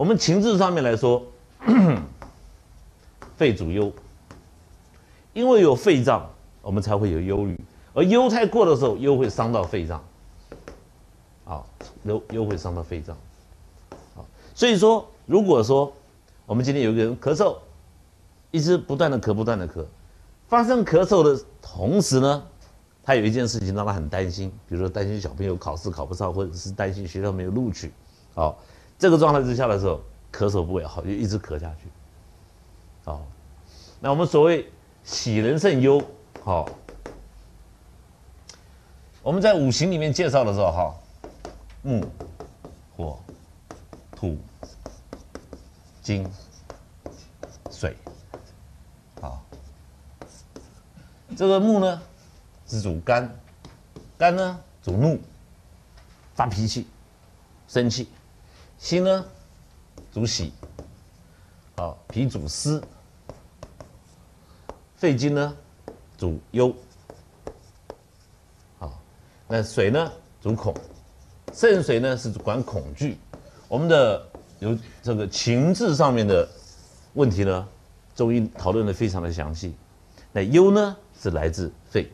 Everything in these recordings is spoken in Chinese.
我们情志上面来说，肺主忧，因为有肺脏，我们才会有忧虑，而忧太过的时候，忧会伤到肺脏，啊，忧会伤到肺脏，啊，所以说，如果说我们今天有一个人咳嗽，一直不断的咳，不断的咳，发生咳嗽的同时呢，他有一件事情让他很担心，比如说担心小朋友考试考不上，或者是担心学校没有录取，好，这个状态之下的时候，咳嗽不会好，就一直咳下去，好，那我们所谓喜人胜忧，好，我们在五行里面介绍的时候，哈，木、火、土、金、水，好，这个木呢是主肝，肝呢主怒，发脾气、生气；心呢主喜，好，脾主思，肺经呢主忧，好，那水呢主恐，肾水呢是管恐惧。我们的有这个情志上面的问题呢，中医讨论的非常的详细。那忧呢是来自肺，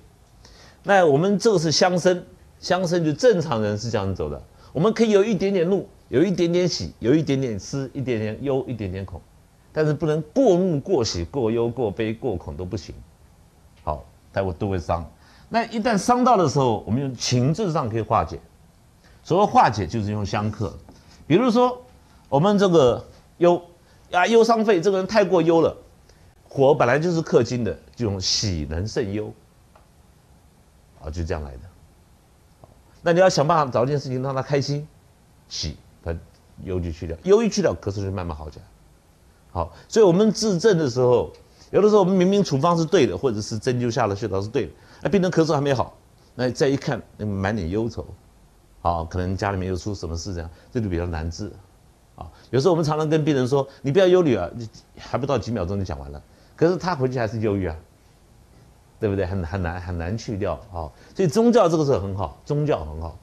那我们这个是相生，相生就正常人是这样走的。我们可以有一点点怒，有一点点喜，有一点点思，一点点忧，一点点恐，但是不能过怒、过喜、过忧、过悲、过恐都不行。好，待会都会伤。那一旦伤到的时候，我们用情志上可以化解。所谓化解，就是用相克。比如说，我们这个忧啊，忧伤肺，这个人太过忧了。火本来就是克金的，就用喜能胜忧，啊，就这样来的。那你要想办法找一件事情让他开心，喜，他忧就去掉，忧一去掉，咳嗽就慢慢好起来。好，所以我们治症的时候，有的时候我们明明处方是对的，或者是针灸下的穴道是对的，那病人咳嗽还没好，那再一看，满脸忧愁，好，可能家里面又出什么事，这就比较难治。啊，有时候我们常常跟病人说，你不要忧虑啊，还不到几秒钟就讲完了。可是他回去还是忧郁啊，对不对？很难去掉啊。所以宗教这个是很好，宗教很好。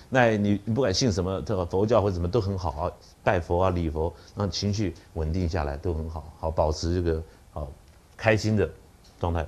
那你不管信什么，这个佛教或者什么都很好啊，拜佛啊、礼佛，让情绪稳定下来都很好，好保持这个好开心的状态。